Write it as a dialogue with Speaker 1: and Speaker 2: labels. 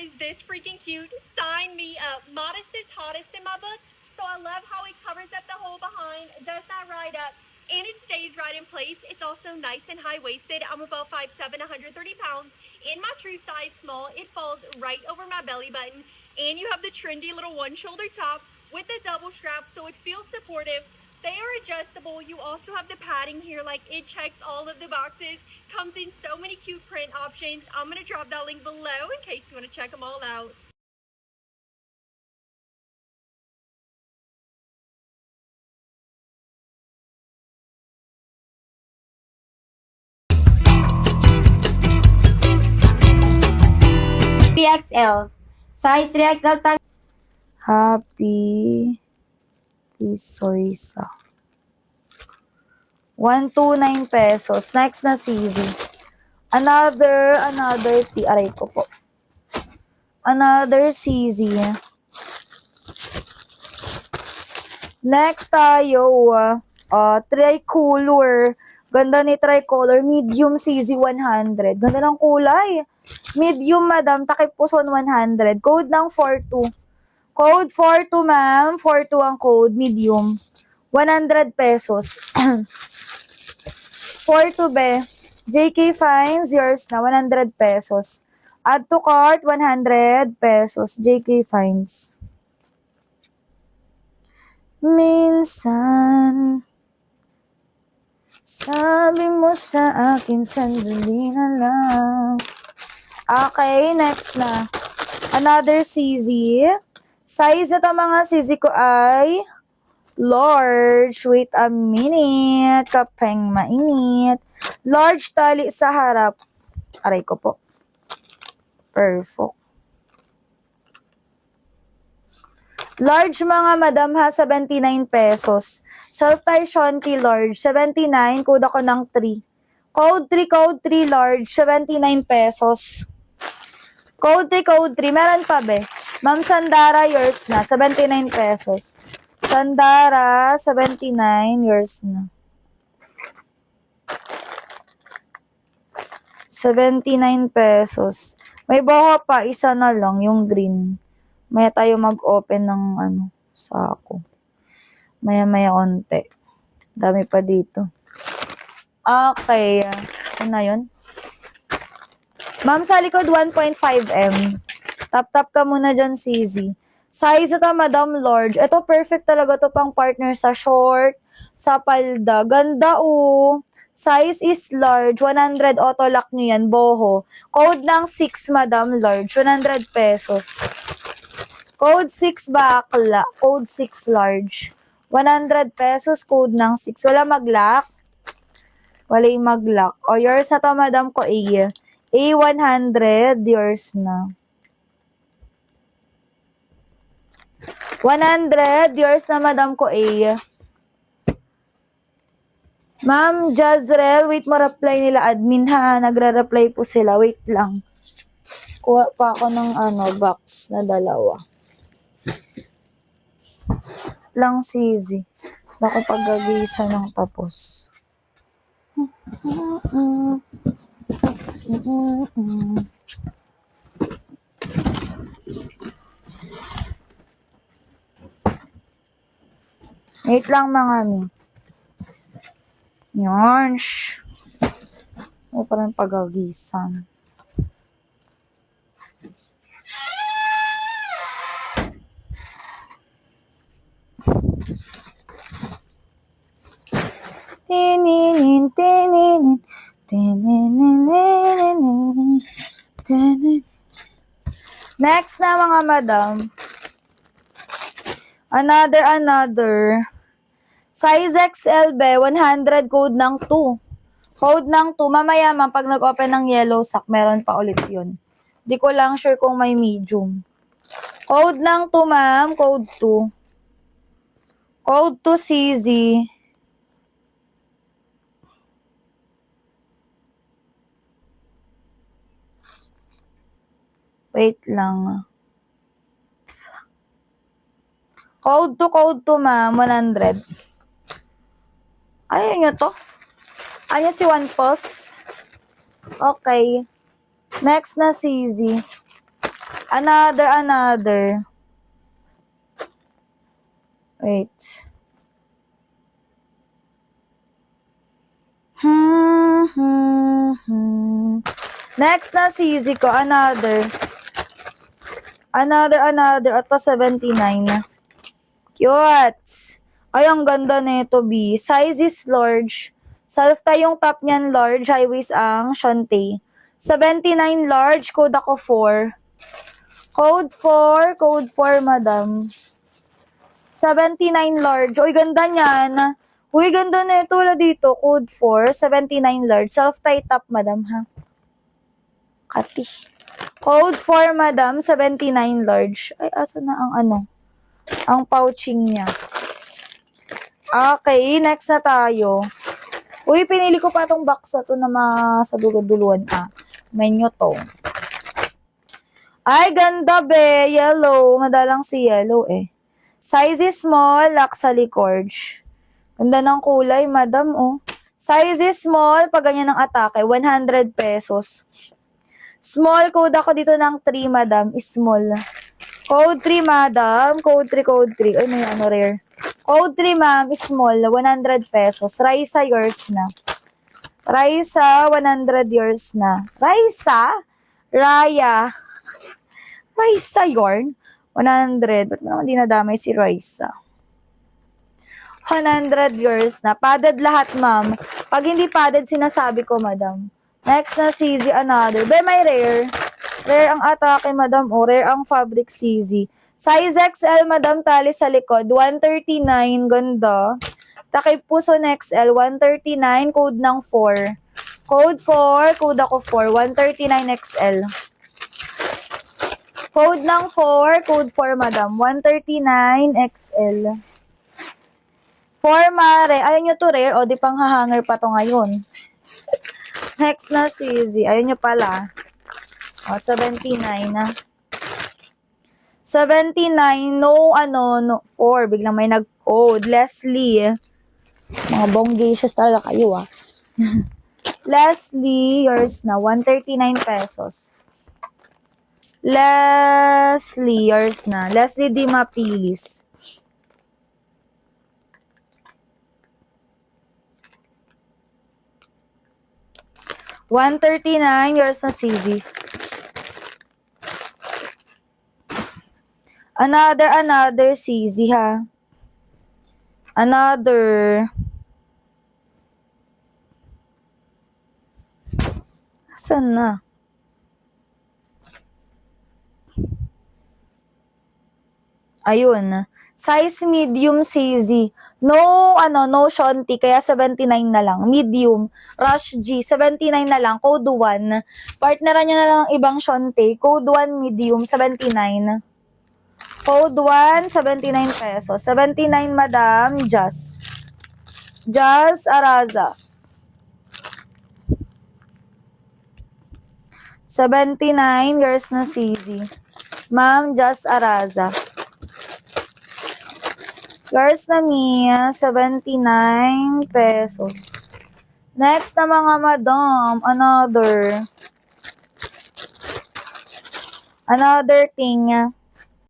Speaker 1: is this freaking cute. Sign me up. Modest is hottest in my book. So I love how it covers up the hole behind, does that right up, and it stays right in place. It's also nice and high-waisted. I'm about 5'7", 130 pounds. In my true size small, it falls right over my belly button. And you have the trendy little one-shoulder top with the double strap, so it feels supportive. They are adjustable. You also have the padding here, like it checks all of the boxes. Comes in so many cute print options. I'm going to drop that link below in case you want to check them all out.
Speaker 2: XL. Size 3XL tag.
Speaker 3: Happy Pisoysa. 129 pesos. Next na CZ. Another aray ko po. Another CZ. Next tayo, tricolor. Ganda ni tricolor. Medium CZ 100. Ganda ng kulay. Medium, madam. Takip puson 100. Code ng 42. Code 42, ma'am. 42 ang code. Medium. 100 pesos. 42, be. JK Fines, yours na. 100 pesos. Add to cart, 100 pesos. JK Fines. Minsan, sabi mo sa akin, sandali na lang. Okay, next na. Another CZ. Size na to mga CZ ko ay large. Wait a minute. Kapeng mainit. Large tali sa harap. Aray ko po. Perfect. Large mga madam ha, 79 pesos. Self-tie Shonky large, 79. Code ako ng 3. Code 3, large, 79 pesos. Code 3. Meron pa be? Ma'am Sandara, yours na, 79 pesos. Sandara, 79, yours na. 79 pesos. May boho pa, isa na lang, yung green. Maya tayo mag-open ng sako. Maya onte. Dami pa dito. Okay. Ano na yun? Ma'am, sa likod 1.5M. Tap-tap ka muna dyan, CZ. Size ito, Madam Large. Ito, perfect talaga to pang partner sa short, sa palda. Ganda, Size is large. 100 auto lock nyo yan. Boho. Code ng 6, Madam Large. 100 pesos. Code 6 bakla. Code 6 large. 100 pesos. Code ng 6. Wala mag-lock. Wala yung mag-lock. O, yours na to, Madam ko, A. A100. Yours na. 100. Yours na, Madam ko, A. Ma'am Jazrel, wait mo reply nila admin ha. Nagre-reply po sila. Wait lang. Kuha pa ako ng box na dalawa. Lang CZ. Baka paggagisa ng tapos. Wait lang mga mi. Yan. O parang pagagisan. Tininin. Next na mga madam. Another. Size XL be, 100 code ng 2. Code ng 2. Mamaya man, pag nag-open ng yellow sack, meron pa ulit yun. Di ko lang sure kung may medium. Code ng 2, ma'am. Code 2. Code 2 CZ. Wait lang. Code 2, ma'am. 100. Ayun nyo to. Ayun si One Pulse. Okay. Next na CZ. Another. Wait. Next na CZ ko, another. Ito 79. Cute. Ay, ang ganda nito, B. Size is large. Self-tie yung top niyan, large. High waist ang Shante. 79 large, code ako 4. Code 4, madam. 79 large. Uy, ganda niyan. Uy, ganda na ito. Wala dito. Code 4, 79 large. Self-tie top, madam, ha? Kati. Code 4, madam. 79 large. Ay, asa na ang ano? Ang pouching niya. Okay, next na tayo. Uy, pinili ko pa tong box na to na sa duluan. Menu to. Ay, ganda, be. Yellow. Madalang si yellow, eh. Size is small, lock sa likod. Ganda ng kulay, madam, oh. Size is small, pag ganyan ang atake, 100 pesos. Small, code ako dito ng 3, madam. Small. Code 3, madam. Code 3. Ay, may ano, rare. Code 3, ma'am. Small, 100 pesos. Raisa, yours na. Raisa, 100 yours na. Raisa? Raya. Raisa, yarn? 100. Ba't mo naman dinadamay si Raisa? 100 yours na. Padded lahat, ma'am. Pag hindi padded, sinasabi ko, madam. Next na CZ, another. Be, may rare. Rare ang atake, madam. O, rare ang fabric CZ. Size XL, madam. Tali sa likod. 139. Ganda. Takip puso ng XL. 139. Code ng 4. Code 4. Code ako 4. 139 XL. Code ng 4. Code 4, madam. 139 XL. 4, mare. Ayaw nyo to rare. O, di pang hahanger pa to ngayon. Next na CZ. Ayaw nyo pala. O, 79 na. 79. No, 4. Biglang may nag-code. Leslie. Mga bonggatious talaga kayo, Leslie, yours na. 139 pesos. Leslie, yours na. Leslie Di Mapilis. $139, yours na CZ. Another CZ, ha? Another. Saan na? Ayun. Size medium CZ. No Shanti, kaya 79 na lang. Medium. Rush G, 79 na lang. Code 1. Partneran nyo na lang ng ibang Shanti. Code 1 medium, 79. Code 1, 79 pesos. 79, madam. Jazz Araza. 79, yours na CZ. Ma'am, Jazz Araza. Yours na Mia, 79 pesos. Next na mga madam, another thing.